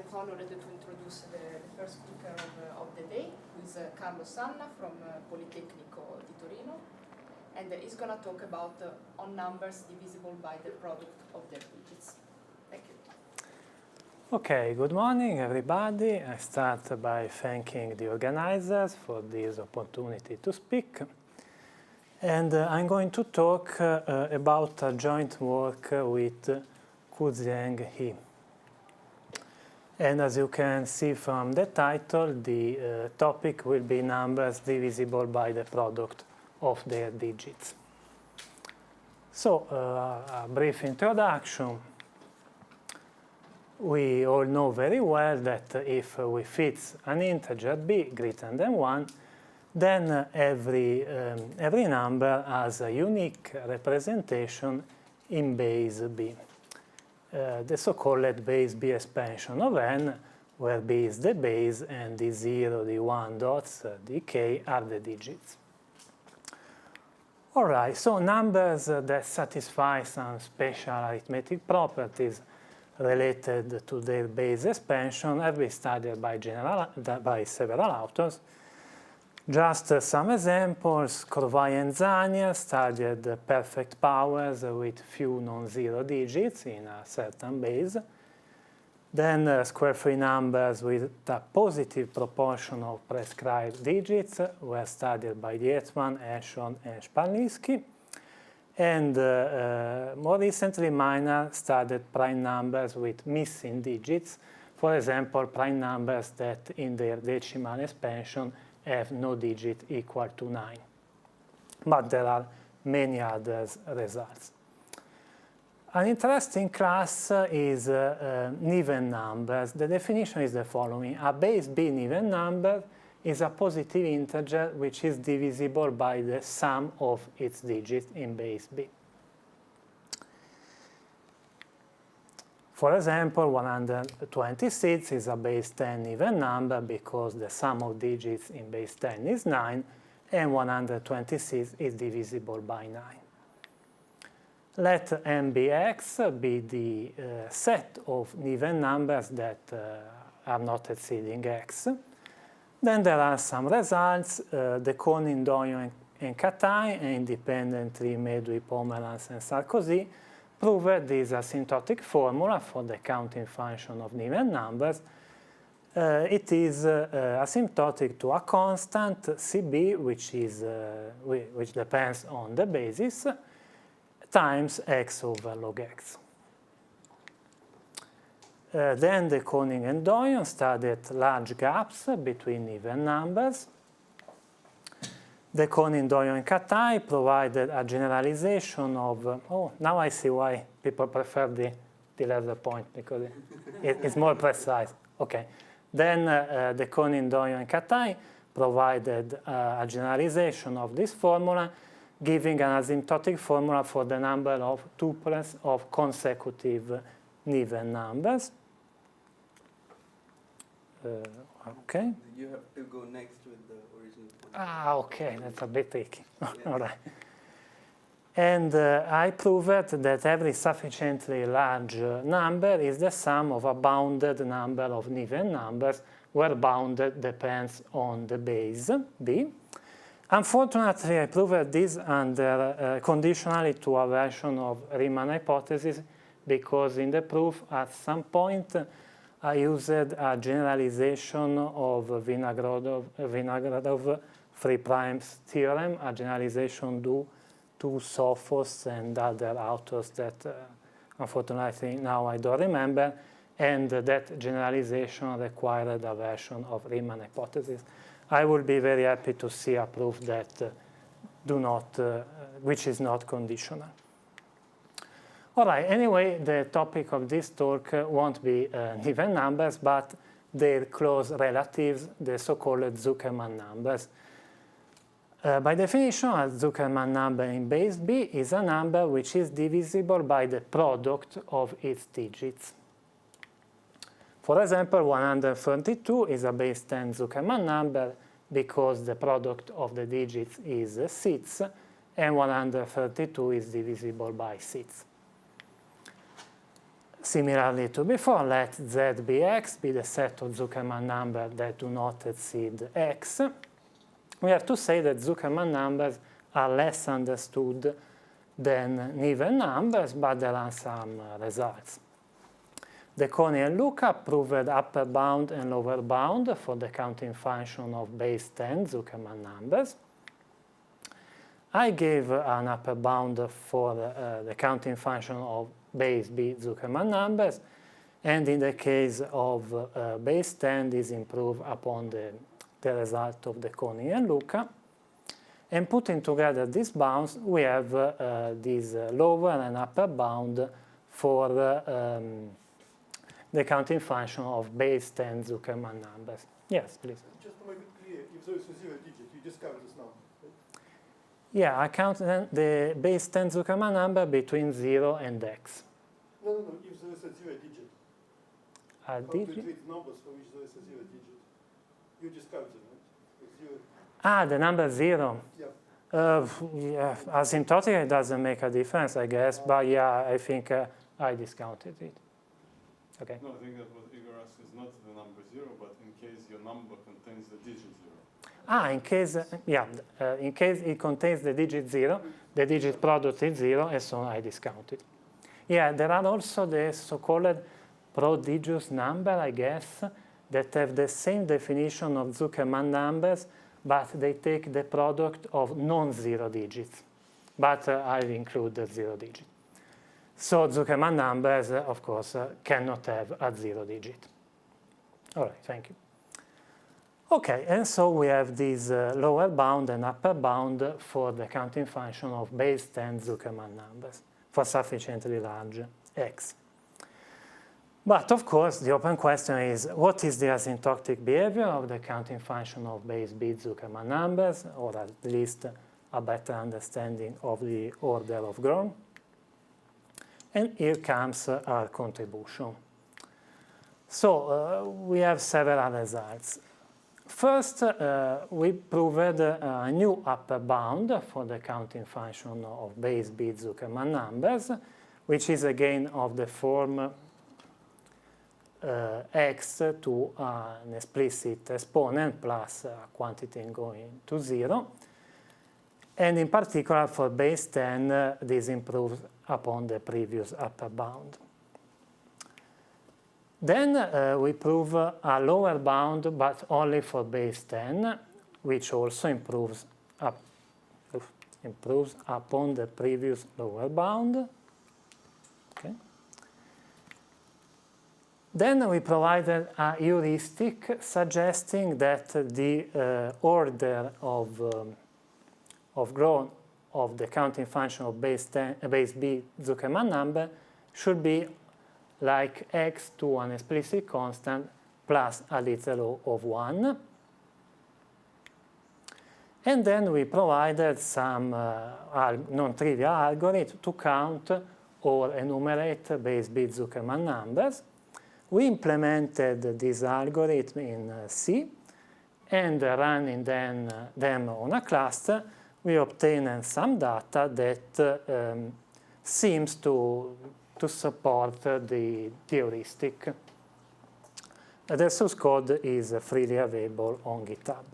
I'm honored to introduce the first speaker of the day, who is Carlo Sanna from Politecnico di Torino, and he's going to talk about on numbers divisible by the product of their digits. Thank you. Okay, good morning everybody. I start by thanking the organizers for this opportunity to speak. And I'm going to talk about a joint work with Kuzieng He. And as you can see from the title, the topic will be numbers divisible by the product of their digits. So, a brief introduction. We all know very well that if we fix an integer b greater than 1, then every number has a unique representation in base b. The so-called base b expansion of n, where b is the base and the 0, the 1 dots, the k are the digits. All right, so numbers that satisfy some special arithmetic properties related to their base expansion have been studied by several authors. Just some examples: Corvai and Zanier studied perfect powers with few non-zero digits in a certain base. Then square-free numbers with a positive proportion of prescribed digits were studied by Dietzmann, Eshon, and Sparlinski. And more recently, Miner studied prime numbers with missing digits. For example, prime numbers that in their decimal expansion have no digit equal to 9. But there are many other results. An interesting class is even numbers. The definition is the following. A base b even number is a positive integer which is divisible by the sum of its digits in base b. For example, 126 is a base 10 even number because the sum of digits in base 10 is 9, and 126 is divisible by 9. Let m be x be the set of even numbers that are not exceeding x. Then there are some results. De Koning, Doyon, and Katai, independently made with Pomerance and Sarkozy, proved this asymptotic formula for the counting function of even numbers. It is asymptotic to a constant CB, which depends on the basis, times x over log x. Then De Koning and Doyon studied large gaps between even numbers. De Koning, Doyon, and Katai provided a generalization of, now I see why people prefer the letter point, because it's more precise. Okay. Then De Koning, Doyon, and Katai provided a generalization of this formula, giving an asymptotic formula for the number of tuples of consecutive even numbers. Okay. You have to go next with the original point. Okay, that's a bit tricky. All right. And I proved that every sufficiently large number is the sum of a bounded number of even numbers, where bounded depends on the base b. Unfortunately, I proved this under conditionally to a version of Riemann hypothesis, because in the proof at some point I used a generalization of Vinogradov 3' theorem, a generalization due to Sophos and other authors that unfortunately now I don't remember, and that generalization required a version of Riemann hypothesis. I will be very happy to see a proof that which is not conditional. All right, anyway, the topic of this talk won't be even numbers, but their close relatives, the so-called Zuckerman numbers. By definition, a Zuckerman number in base b is a number which is divisible by the product of its digits. For example, 132 is a base 10 Zuckerman number because the product of the digits is 6, and 132 is divisible by 6. Similarly to before, let Z be X, be the set of Zuckerman numbers that do not exceed X. We have to say that Zuckerman numbers are less understood than even numbers, but there are some results. De Coni and Luca proved upper bound and lower bound for the counting function of base 10 Zuckerman numbers. I gave an upper bound for the counting function of base B Zuckerman numbers, and in the case of base 10, this improved upon the result of De Coni and Luca. And putting together these bounds, we have this lower and upper bound for the counting function of base 10 Zuckerman numbers. Yes, please. Just to make it clear, if there is a 0 digit, you discount this number. Yeah, I count the base 10 Zuckerman number between 0 and X. No, if there is a 0 digit. A To digit? treat numbers for which there is a 0 digit. You discount it, right? With 0. Ah, the number 0. Yeah. Yeah, asymptotically it doesn't make a difference, I guess, but yeah, I think I discounted it. Okay. No, I think that what Igor asks is not the number 0, but in case your number contains the digit 0. Ah, in case it contains the digit 0, the digit product is 0, and so I discount it. Yeah, there are also the so-called prodigious number, I guess, that have the same definition of Zuckerman numbers, but they take the product of non-zero digits. But I'll include the 0 digit. So Zuckerman numbers, of course, cannot have a 0 digit. All right, thank you. Okay, and so we have this lower bound and upper bound for the counting function of base 10 Zuckerman numbers for sufficiently large X. But of course, the open question is, what is the asymptotic behavior of the counting function of base B Zuckerman numbers, or at least a better understanding of the order of Gromb? And here comes our contribution. So we have several results. First, we proved a new upper bound for the counting function of base B Zuckerman numbers, which is again of the form x to an explicit exponent plus a quantity going to 0. And in particular, for base 10, this improves upon the previous upper bound. Then we prove a lower bound, but only for base 10, which also improves upon the previous lower bound. Okay. Then we provided a heuristic suggesting that the order of Gromb of the counting function of base B Zuckerman number should be like x to an explicit constant plus a little o of 1. And then we provided some non-trivial algorithm to count or enumerate base B Zuckerman numbers. We implemented this algorithm in C, and running them on a cluster, we obtained some data that seems to support the heuristic. The source code is freely available on GitHub.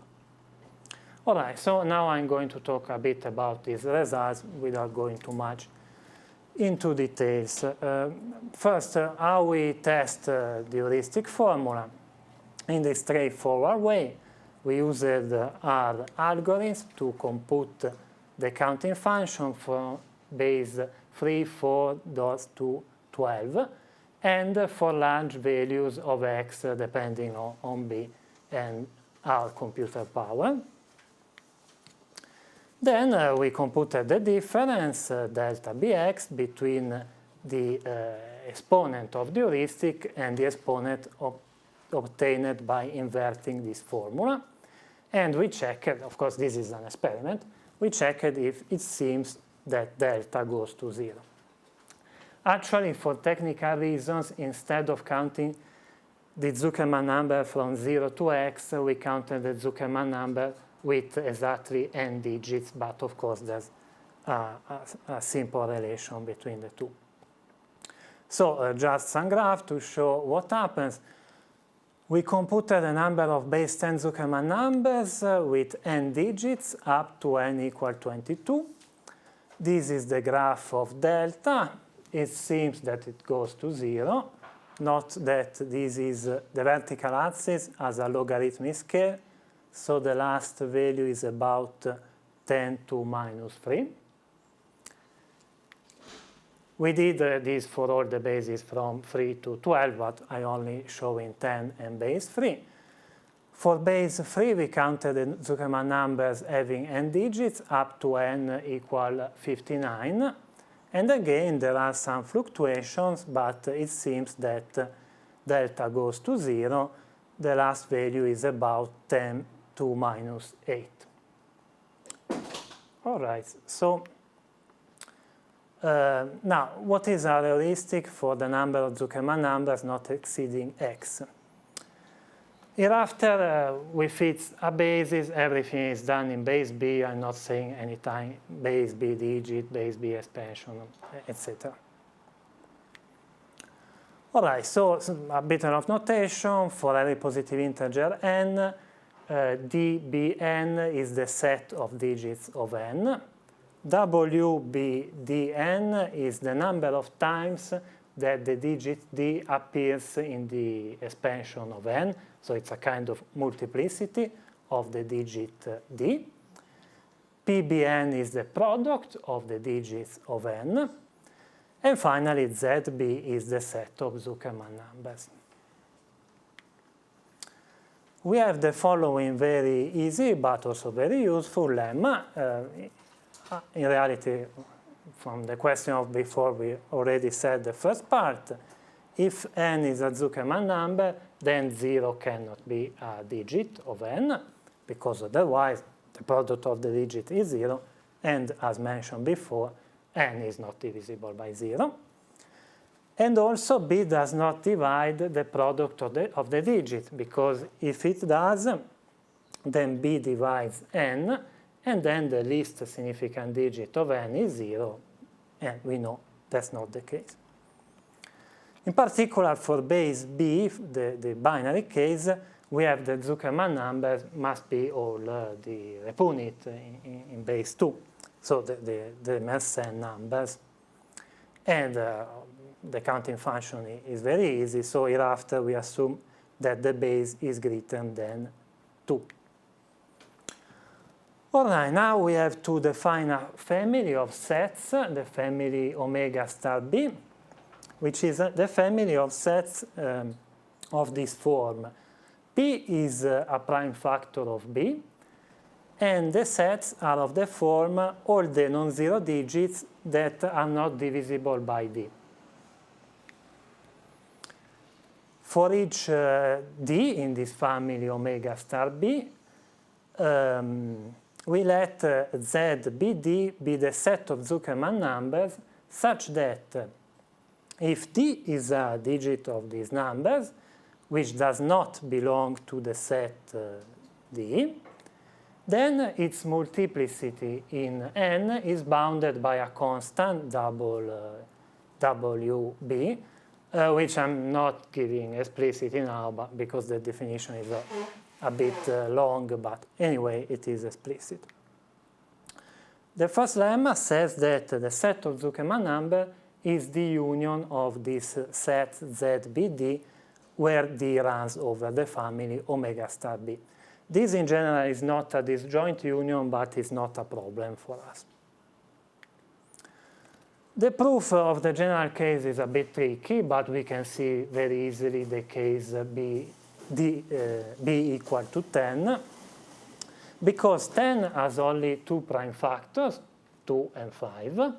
All right, so now I'm going to talk a bit about these results without going too much into details. First, how we test the heuristic formula. In this straightforward way, we used our algorithms to compute the counting function for base 3, 4, to 12, and for large values of x depending on b and our computer power. Then we computed the difference, delta bx, between the exponent of the heuristic and the exponent obtained by inverting this formula. And we checked, of course this is an experiment, we checked if it seems that delta goes to 0. Actually, for technical reasons, instead of counting the Zuckerman number from 0 to x, we counted the Zuckerman number with exactly n digits, but of course there's a simple relation between the two. So just some graph to show what happens. We computed a number of base 10 Zuckerman numbers with n digits up to n equal 22. This is the graph of delta. It seems that it goes to 0. Note that this is the vertical axis as a logarithmic scale. So the last value is about 10 to minus 3. We did this for all the bases from 3 to 12, but I only show in 10 and base 3. For base 3, we counted the Zuckerman numbers having n digits up to n equal 59. And again, there are some fluctuations, but it seems that delta goes to 0. The last value is about 10 to minus 8. All right, so now, what is a heuristic for the number of Zuckerman numbers not exceeding x? Hereafter, we fit a basis. Everything is done in base b. I'm not saying anytime base b digit, base b expansion, etc. All right, so a bit of notation for every positive integer n. dbn is the set of digits of n. wbdn is the number of times that the digit d appears in the expansion of n. So it's a kind of multiplicity of the digit d. pbn is the product of the digits of n. And finally, zb is the set of Zuckerman numbers. We have the following very easy but also very useful lemma. In reality, from the question of before, we already said the first part. If n is a Zuckerman number, then 0 cannot be a digit of n, because otherwise the product of the digit is 0, and as mentioned before, n is not divisible by 0. And also b does not divide the product of the digit, because if it does, then b divides n, and then the least significant digit of n is 0, and we know that's not the case. In particular, for base b, the binary case, we have the Zuckerman numbers must be all the repunit in base 2, so the Mersenne numbers. And the counting function is very easy, so hereafter we assume that the base is greater than 2. All right, now we have to define a family of sets, the family omega star b, which is the family of sets of this form. P is a prime factor of b, and the sets are of the form all the non-zero digits that are not divisible by d. For each d in this family omega star b, we let zbd be the set of Zuckerman numbers such that if d is a digit of these numbers, which does not belong to the set d, then its multiplicity in n is bounded by a constant wb, which I'm not giving explicitly now, but because the definition is a bit long, but anyway, it is explicit. The first lemma says that the set of Zuckerman number is the union of this set zbd, where d runs over the family omega star b. This in general is not a disjoint union, but is not a problem for us. The proof of the general case is a bit tricky, but we can see very easily the case b equal to 10, because 10 has only two prime factors, 2 and 5.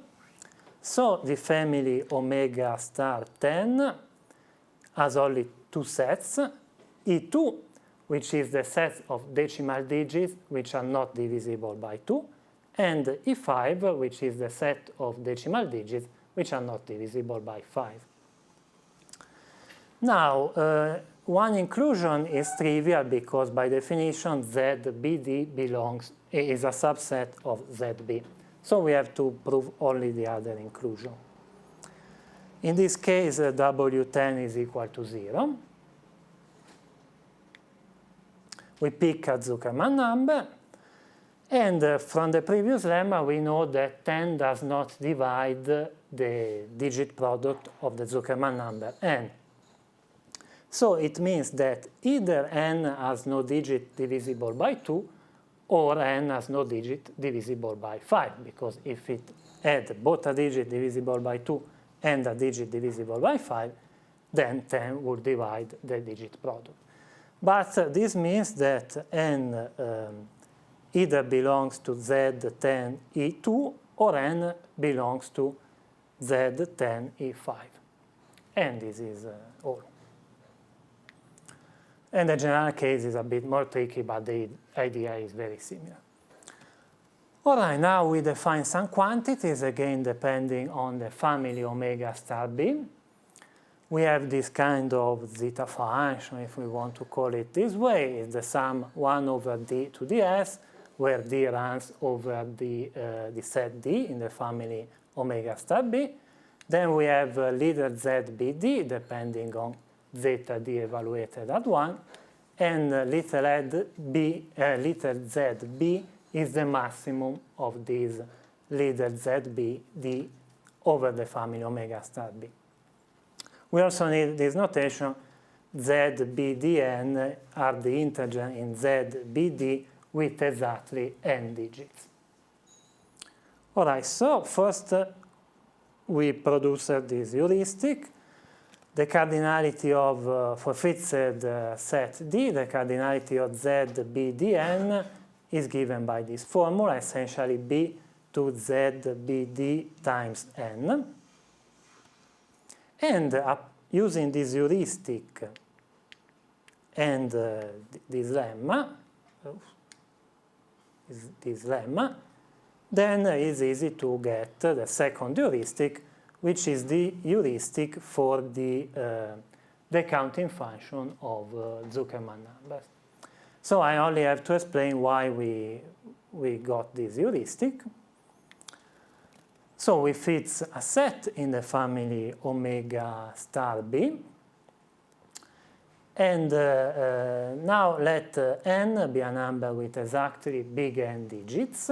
So the family omega star 10 has only two sets, E2, which is the set of decimal digits which are not divisible by 2, and E5, which is the set of decimal digits which are not divisible by 5. Now, one inclusion is trivial because by definition ZBD is a subset of ZB. So we have to prove only the other inclusion. In this case, W10 is equal to 0. We pick a Zuckerman number, and from the previous lemma we know that 10 does not divide the digit product of the Zuckerman number n. So it means that either n has no digit divisible by 2 or n has no digit divisible by 5, because if it had both a digit divisible by 2 and a digit divisible by 5, then 10 would divide the digit product. But this means that n either belongs to Z10E2 or n belongs to Z10E5. And this is all. And the general case is a bit more tricky, but the idea is very similar. All right, now we define some quantities, again depending on the family omega star b. We have this kind of zeta function, if we want to call it this way. It's the sum 1 over d to the s, where d runs over the set d in the family omega star b. Then we have little zbd, depending on zeta d evaluated at 1, and little zb is the maximum of this little zbd over the family omega star b. We also need this notation, zbdn are the integer in zbd with exactly n digits. All right, so first we produce this heuristic. The cardinality of, for fixed set D, the cardinality of ZBDN is given by this formula, essentially B to ZBD times N. And using this heuristic and this lemma, then it's easy to get the second heuristic, which is the heuristic for the counting function of Zuckerman numbers. So I only have to explain why we got this heuristic. So we fix a set in the family omega star b. And now let n be a number with exactly big N digits.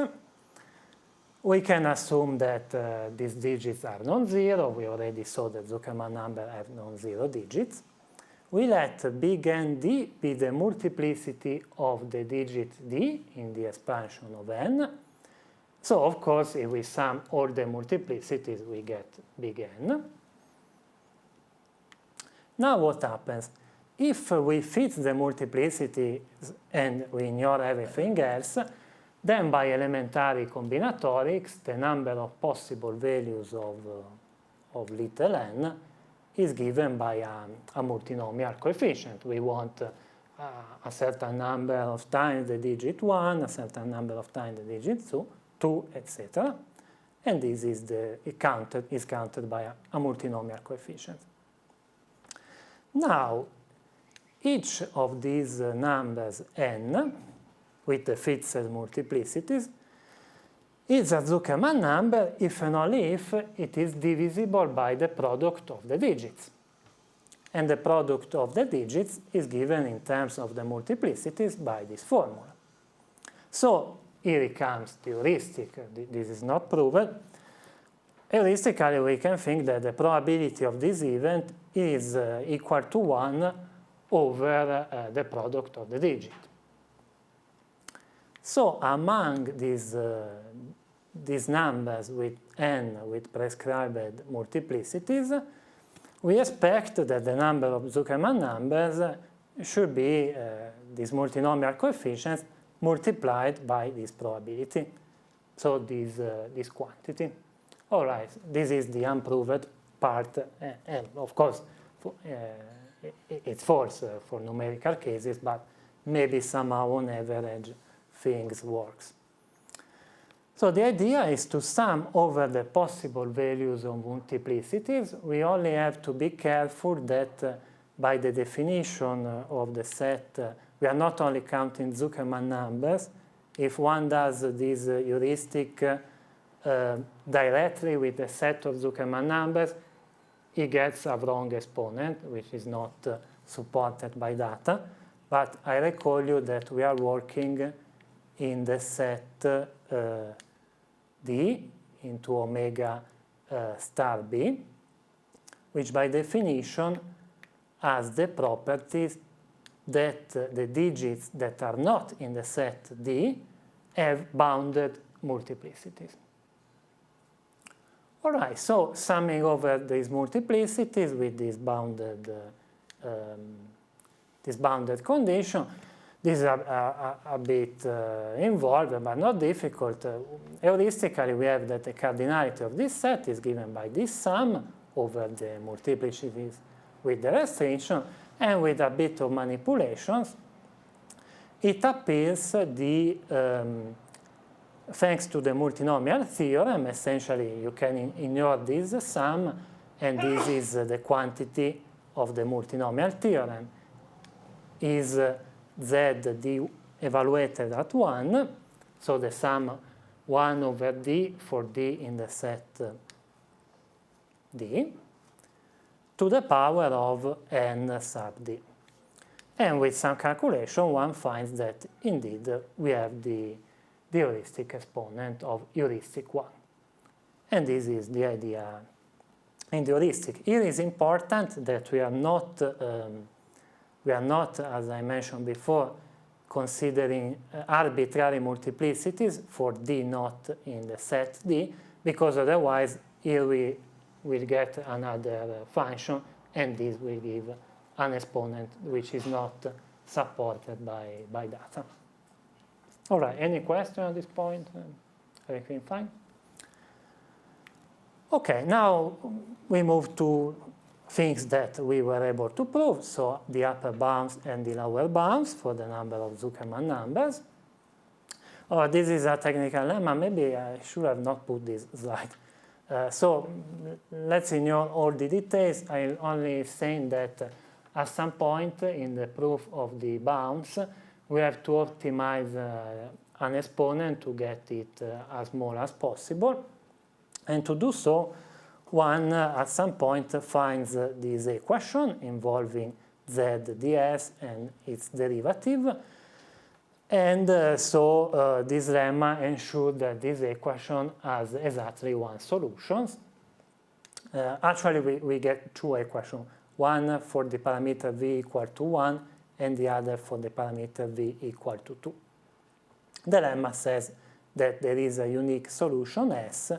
We can assume that these digits are non-zero. We already saw that Zuckerman numbers have non-zero digits. We let big N d be the multiplicity of the digit d in the expansion of n. So, of course, if we sum all the multiplicities, we get big N. Now what happens? If we fit the multiplicity and we ignore everything else, then by elementary combinatorics, the number of possible values of little n is given by a multinomial coefficient. We want a certain number of times the digit 1, a certain number of times the digit 2, etc. And this is counted by a multinomial coefficient. Now, each of these numbers n, with the fixed multiplicities, is a Zuckerman number if and only if it is divisible by the product of the digits. And the product of the digits is given in terms of the multiplicities by this formula. So here it comes the heuristic. This is not proven. Heuristically, we can think that the probability of this event is equal to 1 over the product of the digit. So among these numbers with n with prescribed multiplicities, we expect that the number of Zuckerman numbers should be these multinomial coefficients multiplied by this probability, so this quantity. All right, this is the unproved part, and of course it's false for numerical cases, but maybe somehow on average things works. So the idea is to sum over the possible values of multiplicities. We only have to be careful that by the definition of the set, we are not only counting Zuckerman numbers. If one does this heuristic directly with the set of Zuckerman numbers, he gets a wrong exponent, which is not supported by data. But I recall you that we are working in the set D into omega star B, which by definition has the properties that the digits that are not in the set D have bounded multiplicities. All right, so summing over these multiplicities with this bounded condition, this is a bit involved, but not difficult. Heuristically, we have that the cardinality of this set is given by this sum over the multiplicities with the restriction, and with a bit of manipulations, it appears thanks to the multinomial theorem, essentially you can ignore this sum, and this is the quantity of the multinomial theorem, is ZD evaluated at 1, so the sum 1 over D for D in the set D, to the power of n sub D. And with some calculation, one finds that indeed we have the heuristic exponent of heuristic 1. And this is the idea in the heuristic. Here is important that we are not, as I mentioned before, considering arbitrary multiplicities for D not in the set D, because otherwise here we will get another function, and this will give an exponent which is not supported by data. All right, any question at this point? Everything fine? Okay, now we move to things that we were able to prove, so the upper bounds and the lower bounds for the number of Zuckerman numbers. Oh, this is a technical lemma. Maybe I should have not put this slide. So let's ignore all the details. I'm only saying that at some point in the proof of the bounds, we have to optimize an exponent to get it as small as possible. And to do so, one at some point finds this equation involving z ds and its derivative. And so this lemma ensures that this equation has exactly one solution. Actually, we get two equations, one for the parameter v equal to 1 and the other for the parameter v equal to 2. The lemma says that there is a unique solution S,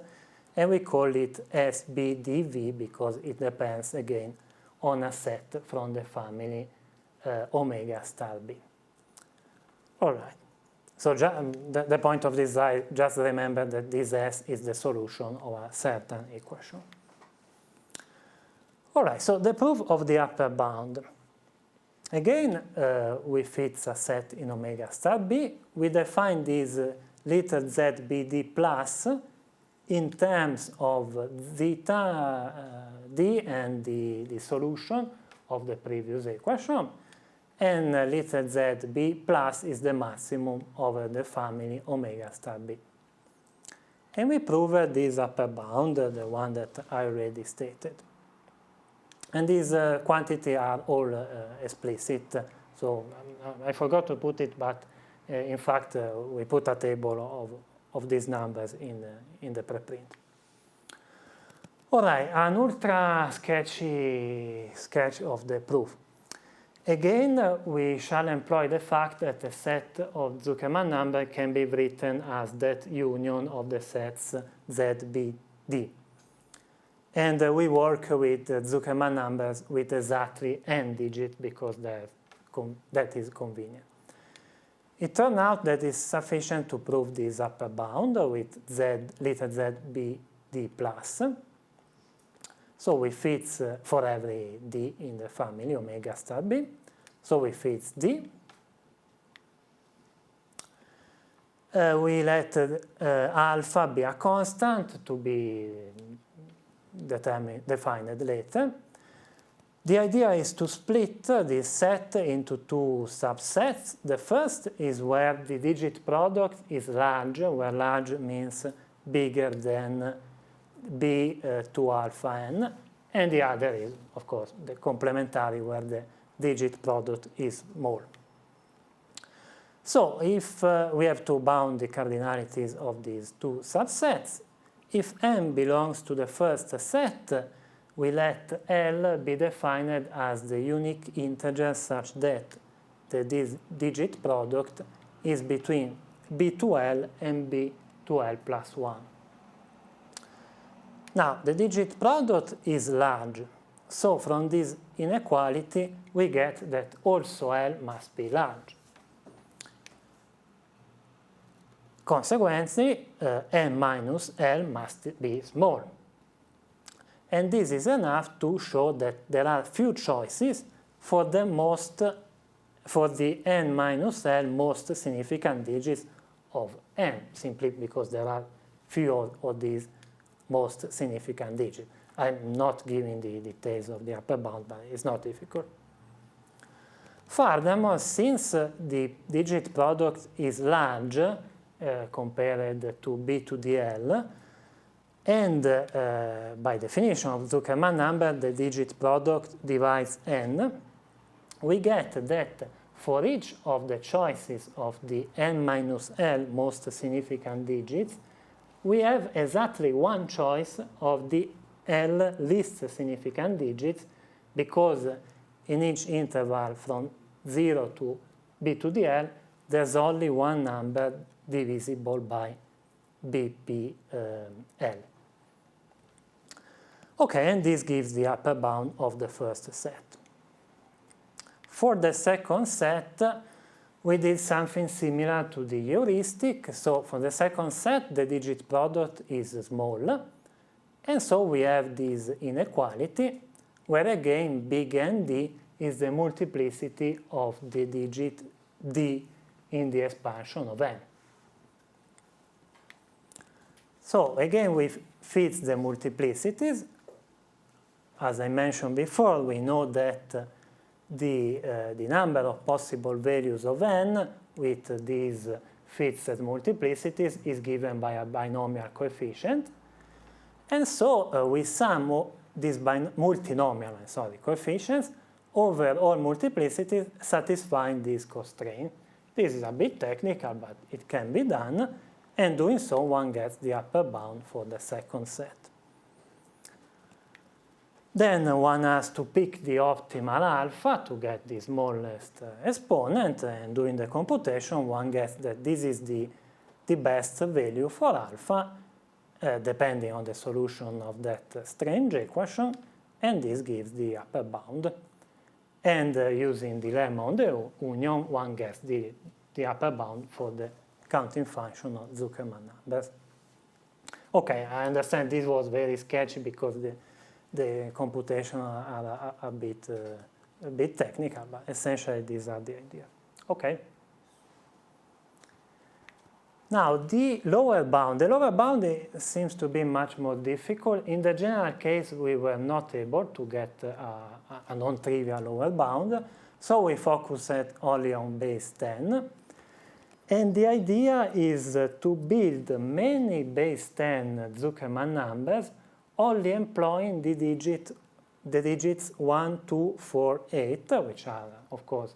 and we call it SBDV because it depends again on a set from the family omega star B. All right, so the point of this slide, just remember that this S is the solution of a certain equation. All right, so the proof of the upper bound. Again, we fit a set in omega star B. We define this little ZBD plus in terms of zeta D and the solution of the previous equation. And little zb plus is the maximum over the family omega star B. And we prove this upper bound, the one that I already stated. And these quantities are all explicit. So I forgot to put it, but in fact, we put a table of these numbers in the preprint. All right, an ultra sketchy sketch of the proof. Again, we shall employ the fact that a set of Zuckerman numbers can be written as that union of the sets ZBD. And we work with Zuckerman numbers with exactly n digits because that is convenient. It turned out that it's sufficient to prove this upper bound with little ZBD plus. So we fit for every D in the family omega star B. So we fit D. We let alpha be a constant to be defined later. The idea is to split this set into two subsets. The first is where the digit product is large, where large means bigger than B to alpha n, and the other is, of course, the complementary where the digit product is small. So if we have to bound the cardinalities of these two subsets, if M belongs to the first set, we let L be defined as the unique integer such that the digit product is between B to L and B to L plus 1. Now, the digit product is large, so from this inequality we get that also L must be large. Consequently, M minus L must be small. And this is enough to show that there are few choices for the n minus L most significant digits of n, simply because there are few of these most significant digits. I'm not giving the details of the upper bound, but it's not difficult. Furthermore, since the digit product is large compared to B to the L, and by definition of Zuckerman number, the digit product divides n, we get that for each of the choices of the n minus L most significant digits, we have exactly one choice of the L least significant digits, because in each interval from 0 to B to the L, there's only one number divisible by BPL. Okay, and this gives the upper bound of the first set. For the second set, we did something similar to the heuristic. So for the second set, the digit product is small. And so we have this inequality, where again big N D is the multiplicity of the digit D in the expansion of N. So again, we fit the multiplicities. As I mentioned before, we know that the number of possible values of n with these fixed multiplicities is given by a binomial coefficient. And so we sum these multinomial coefficients over all multiplicities satisfying this constraint. This is a bit technical, but it can be done. And doing so, one gets the upper bound for the second set. Then one has to pick the optimal alpha to get the smallest exponent, and doing the computation, one gets that this is the best value for alpha, depending on the solution of that strange equation, and this gives the upper bound. And using the lemma on the union, one gets the upper bound for the counting function of Zuckerman numbers. Okay, I understand this was very sketchy because the computation are a bit technical, but essentially these are the ideas. Okay. Now the lower bound seems to be much more difficult. In the general case, we were not able to get a non-trivial lower bound, so we focused only on base 10. And the idea is to build many base 10 Zuckerman numbers only employing the digits 1, 2, 4, 8, which are, of course,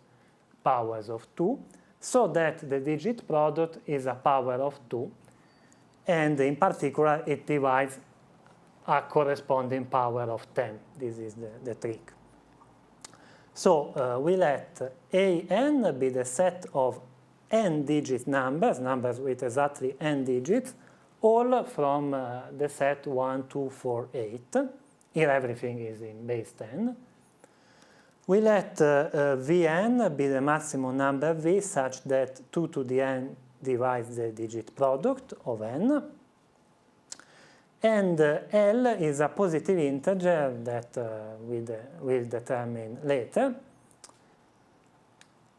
powers of 2, so that the digit product is a power of 2, and in particular, it divides a corresponding power of 10. This is the trick. So we let AN be the set of n-digit numbers with exactly n digits, all from the set 1, 2, 4, 8. Here everything is in base 10. We let Vn be the maximum number V such that 2 to the n divides the digit product of n. And L is a positive integer that we'll determine later.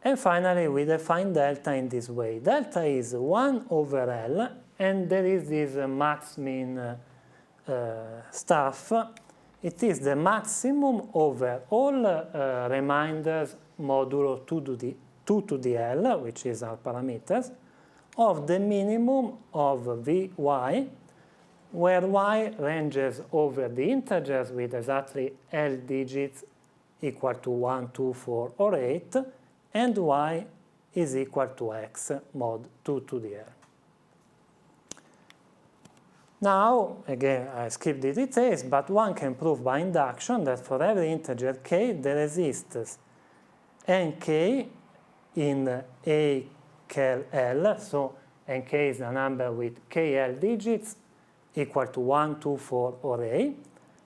And finally, we define delta in this way. Delta is 1 over L, and there is this max-min stuff. It is the maximum over all reminders modulo 2 to the L, which is our parameters, of the minimum of Vy where y ranges over the integers with exactly L digits equal to 1, 2, 4, or 8, and y is equal to x mod 2 to the L. Now, again, I skip the details, but one can prove by induction that for every integer k, there exists nk in a kel L, so nk is a number with kl digits equal to 1, 2, 4, or a,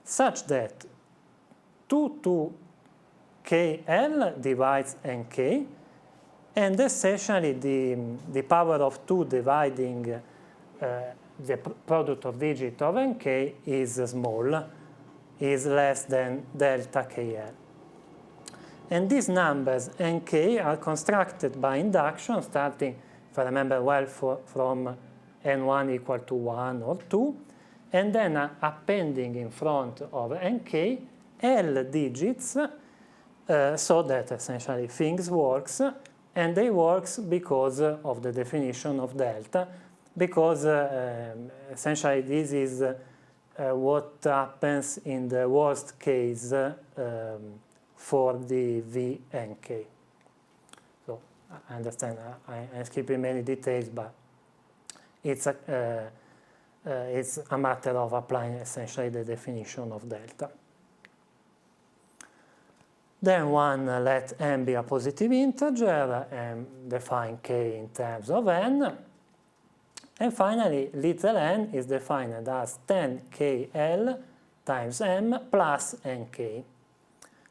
such that 2 to kl divides nk, and essentially the power of 2 dividing the product of digit of nk is small, is less than delta kl. And these numbers nk are constructed by induction starting, if I remember well, from n1 equal to 1 or 2, and then appending in front of nk L digits so that essentially things works, and they works because of the definition of delta, because essentially this is what happens in the worst case for the vnk. So I understand I'm skipping many details, but it's a matter of applying essentially the definition of delta. Then one let n be a positive integer and define k in terms of n. And finally, little n is defined as 10kl times m plus nk,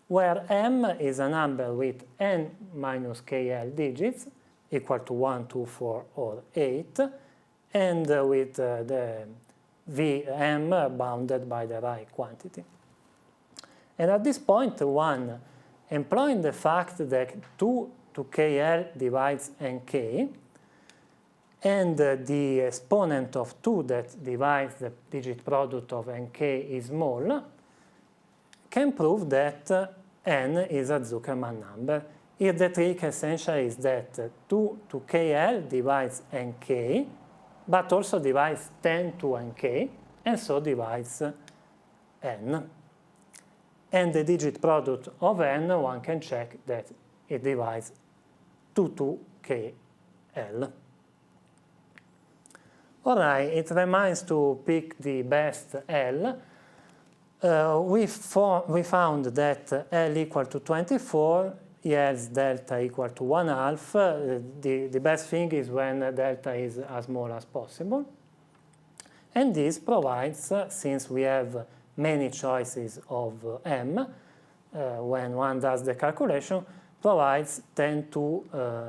where m is a number with n minus kl digits equal to 1, 2, 4, or 8, and with the Vm bounded by the right quantity. And at this point, one, employing the fact that 2 to kl divides nk, and the exponent of 2 that divides the digit product of nk is small, can prove that n is a Zuckerman number. Here the trick essentially is that 2 to kl divides nk, but also divides 10 to nk, and so divides n. And the digit product of n, one can check that it divides 2 to kl. All right, it remains to pick the best L. We found that L equal to 24 yields delta equal to 1/2. The best thing is when delta is as small as possible. And this provides, since we have many choices of m, when one does the calculation, provides 10 to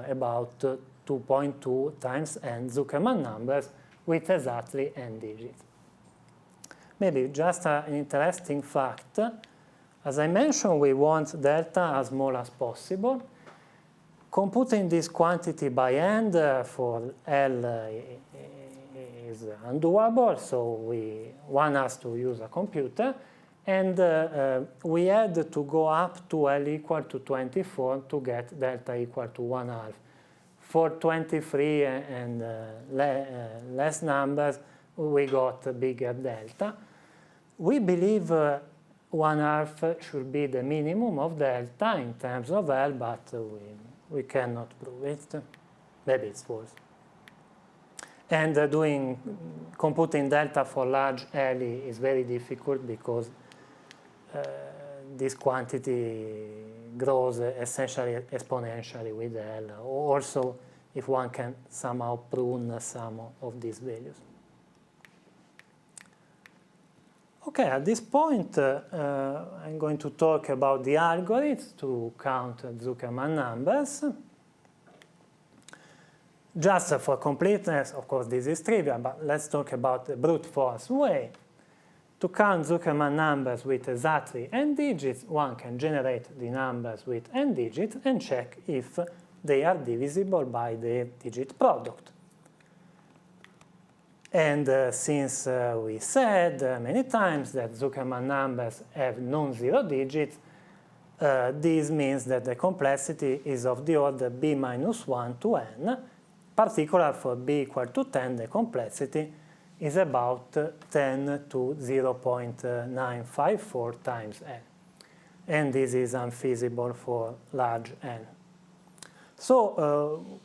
about 2.2 times n Zuckerman numbers with exactly n digits. Maybe just an interesting fact, as I mentioned, we want delta as small as possible. Computing this quantity by hand for L is undoable, so one has to use a computer, and we had to go up to L equal to 24 to get delta equal to 1/2. For 23 and less numbers, we got a bigger delta. We believe 1/2 should be the minimum of delta in terms of L, but we cannot prove it. Maybe it's false. And computing delta for large L is very difficult because this quantity grows essentially exponentially with L. Also, if one can somehow prune some of these values. Okay, at this point, I'm going to talk about the algorithms to count Zuckerman numbers. Just for completeness, of course, this is trivial, but let's talk about the brute force way. To count Zuckerman numbers with exactly n digits, one can generate the numbers with n digits and check if they are divisible by the digit product. And since we said many times that Zuckerman numbers have non-zero digits, this means that the complexity is of the order b minus 1 to n. Particular for b equal to 10, the complexity is about 10 to 0.954 times n. And this is unfeasible for large n. So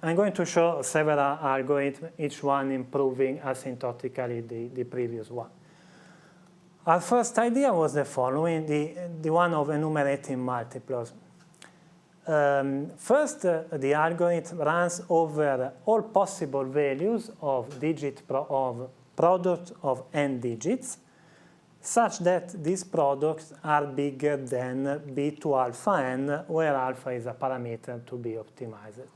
I'm going to show several algorithms, each one improving asymptotically the previous one. Our first idea was the following, the one of enumerating multiples. First, the algorithm runs over all possible values of product of n digits, such that these products are bigger than b to alpha n, where alpha is a parameter to be optimized.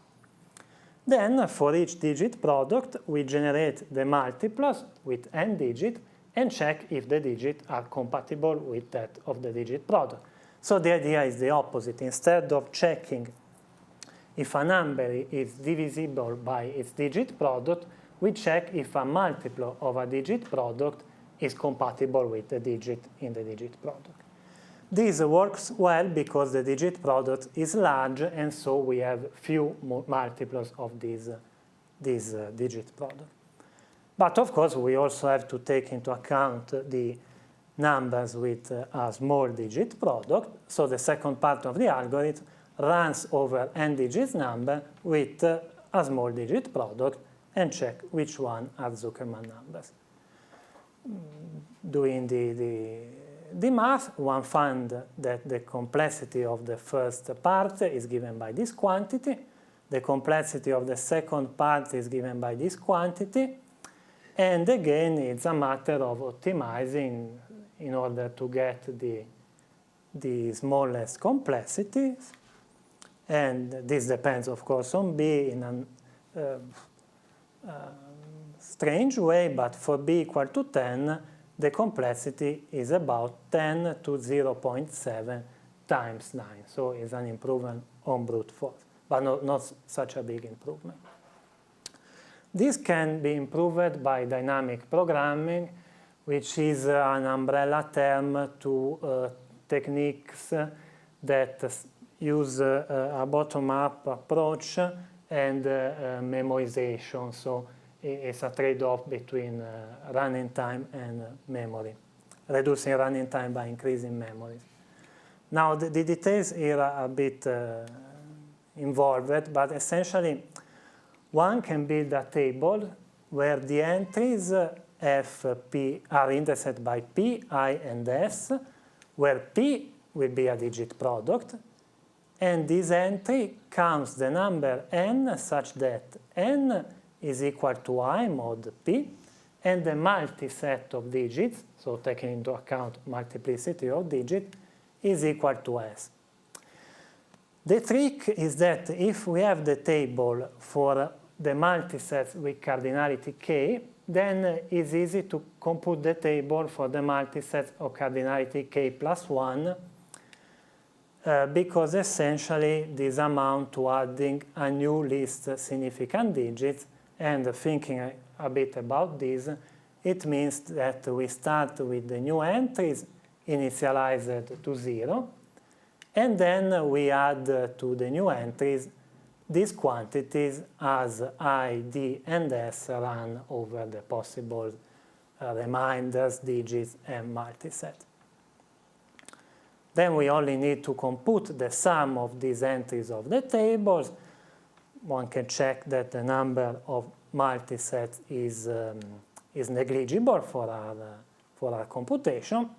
Then, for each digit product, we generate the multiplus with n digits and check if the digits are compatible with that of the digit product. So the idea is the opposite. Instead of checking if a number is divisible by its digit product, we check if a multiple of a digit product is compatible with the digit in the digit product. This works well because the digit product is large, and so we have few multiples of this digit product. But of course, we also have to take into account the numbers with a small digit product. So the second part of the algorithm runs over n digits number with a small digit product and check which one are Zuckerman numbers. Doing the math, one finds that the complexity of the first part is given by this quantity. The complexity of the second part is given by this quantity. And again, it's a matter of optimizing in order to get the smallest complexities. And this depends, of course, on b in a strange way, but for b equal to 10, the complexity is about 10 to 0.7 times 9. So it's an improvement on brute force, but not such a big improvement. This can be improved by dynamic programming, which is an umbrella term to techniques that use a bottom-up approach and memorization. So it's a trade-off between running time and memory, reducing running time by increasing memory. Now, the details here are a bit involved, but essentially, one can build a table where the entries f, p are indexed by p, I, and s, where p will be a digit product, and this entry counts the number n such that n is equal to I mod p, and the multiset of digits, so taking into account multiplicity of digits, is equal to s. The trick is that if we have the table for the multisets with cardinality k, then it's easy to compute the table for the multisets of cardinality k plus 1, because essentially this amounts to adding a new list significant digits. And thinking a bit about this, it means that we start with the new entries initialized to 0, and then we add to the new entries these quantities as I, D, and S run over the possible reminders, digits, and multiset. Then we only need to compute the sum of these entries of the tables. One can check that the number of multisets is negligible for our computation.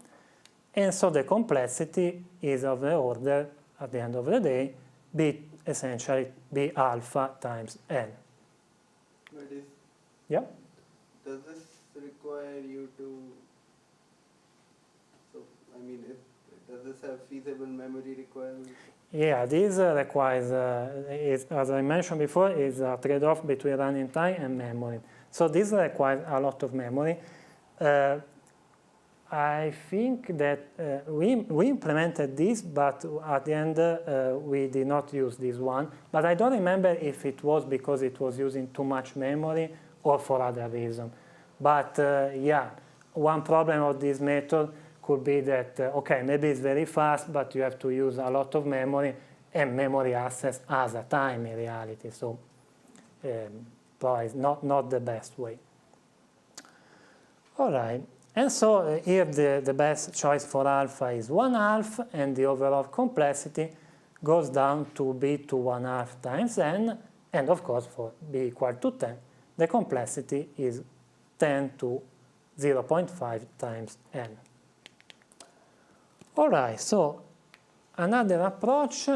And so the complexity is of the order, at the end of the day, essentially b alpha times n. But Yeah? does this require you to, so I mean, does this have feasible memory requirements? Yeah, this requires, as I mentioned before, is a trade-off between running time and memory. So this requires a lot of memory. I think that we implemented this, but at the end we did not use this one. But I don't remember if it was because it was using too much memory or for other reason. But yeah, one problem of this method could be that, okay, maybe it's very fast, but you have to use a lot of memory, and memory access has a time in reality. So probably not the best way. All right. And so here the best choice for alpha is 1/2, and the overall complexity goes down to b to 1/2 times n, and of course for b equal to 10, the complexity is 10 to 0.5 times n. All right, so another approach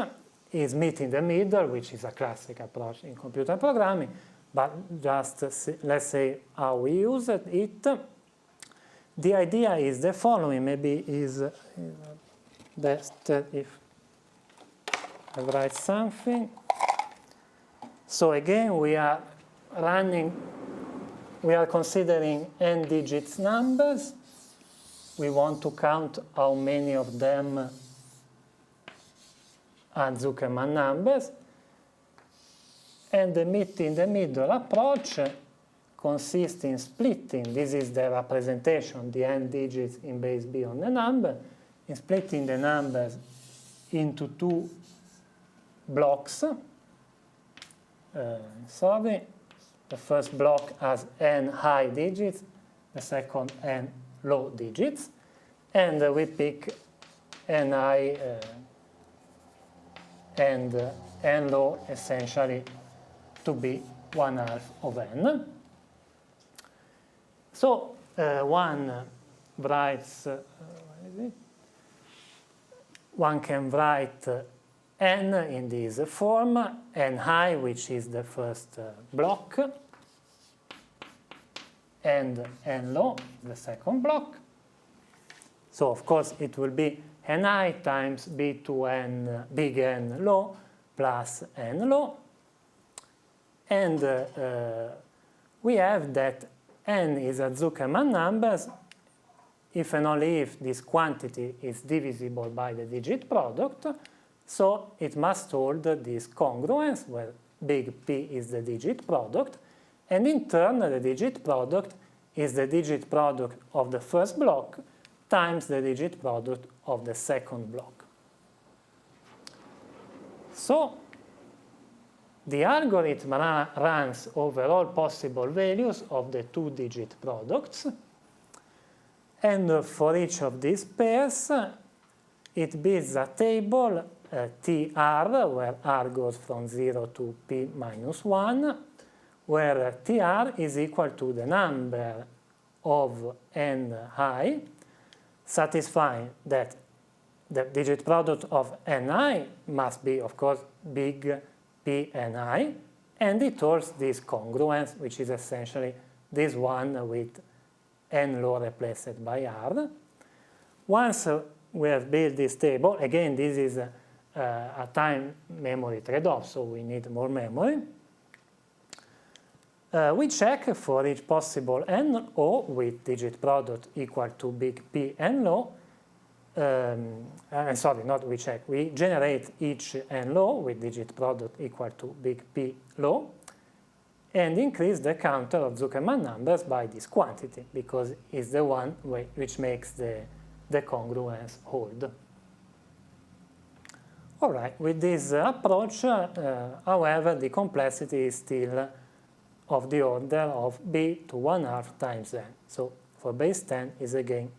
is meet in the middle, which is a classic approach in computer programming, but just let's say how we use it. The idea is the following, maybe is best if I write something. So again, we are considering n digits numbers. We want to count how many of them are Zuckerman numbers. And the meet in the middle approach consists in splitting, this is the representation, the n digits in base b on the number, in splitting the numbers into two blocks. The first block has n high digits, the second n low digits, and we pick n high and n low essentially to be 1/2 of n. So one writes, one can write n in this form, n high, which is the first block, and n low, the second block. So of course it will be n high times b to n big N low plus n low. And we have that n is a Zuckerman numbers if and only if this quantity is divisible by the digit product. So it must hold this congruence where big P is the digit product, and in turn the digit product is the digit product of the first block times the digit product of the second block. So the algorithm runs over all possible values of the two-digit products, and for each of these pairs it builds a table TR, where R goes from 0 to P minus 1, where TR is equal to the number of n high, satisfying that the digit product of ni must be, of course, big P and I, and it holds this congruence, which is essentially this one with n low replaced by R. Once we have built this table, again, this is a time memory trade-off, so we need more memory. We check for each possible n o with digit product equal to big P n low. Sorry, not we check. We generate each n low with digit product equal to big P low and increase the counter of Zuckerman numbers by this quantity because it's the one which makes the congruence hold. All right, with this approach, however, the complexity is still of the order of b to 1/2 times n. So for base 10 is again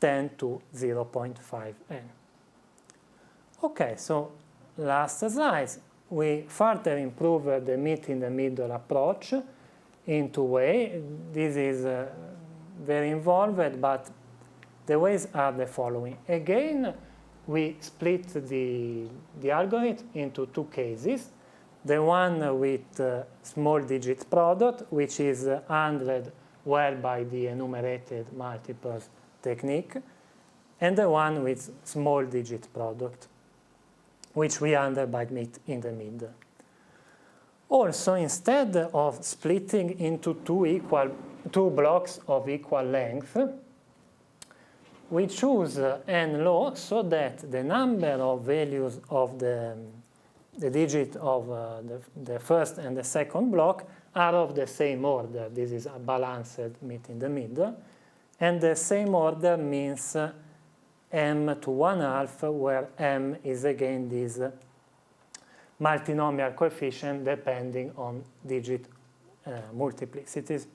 10 to 0.5 n. Okay, so last slides. We further improve the meet in the middle approach in two ways. This is very involved, but the ways are the following. Again, we split the algorithm into two cases. The one with small digit product, which is handled well by the enumerated multiples technique, and the one with small digit product, which we handle by meet in the middle. Also, instead of splitting into two blocks of equal length, we choose n low so that the number of values of the digit of the first and the second block are of the same order. This is a balanced meet in the middle. And the same order means m to 1/2, where m is again this multinomial coefficient depending on digit multiplicities.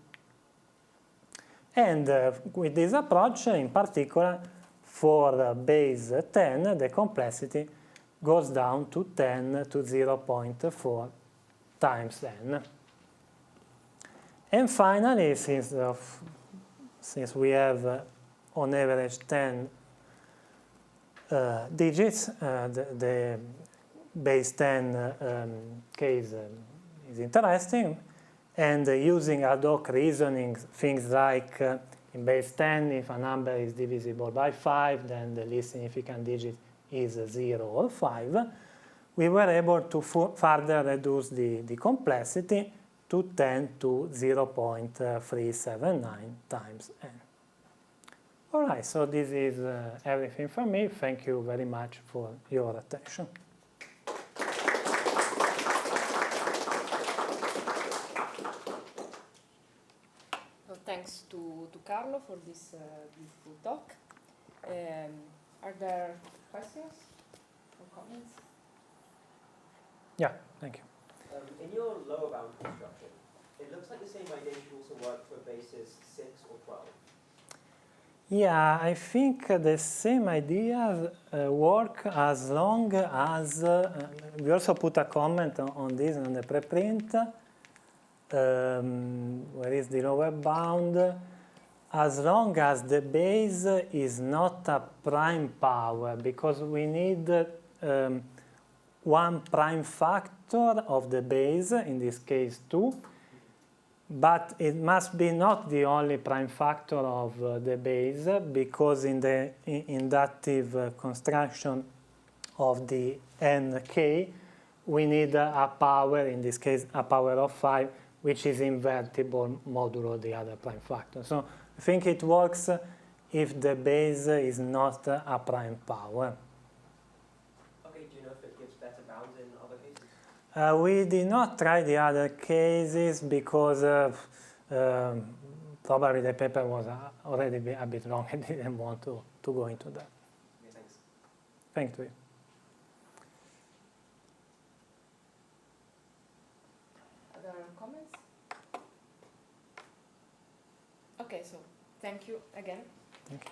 And with this approach, in particular, for base 10, the complexity goes down to 10 to 0.4 times n. And finally, since we have on average 10 digits, the base 10 case is interesting. And using ad hoc reasoning, things like in base 10, if a number is divisible by 5, then the least significant digit is 0 or 5. We were able to further reduce the complexity to 10 to 0.379 times n. All right, so this is everything from me. Thank you very much for your attention. Thanks to Carlo for this beautiful talk. Are there questions or comments? Yeah, thank you. In your lower bound construction, it looks like the same idea should also work for bases 6 or 12. Yeah, I think the same ideas work as long as, we also put a comment on this on the preprint, where is the lower bound, as long as the base is not a prime power, because we need one prime factor of the base, in this case 2, but it must be not the only prime factor of the base, because in the inductive construction of the nk, we need a power, in this case a power of 5, which is invertible modulo the other prime factor. So I think it works if the base is not a prime power. Okay, do you know if it gives better bounds in other cases? We did not try the other cases because probably the paper was already a bit long and didn't want to go into that. Okay, thanks. Thank you. Other comments? Okay, so thank you again. Thank you.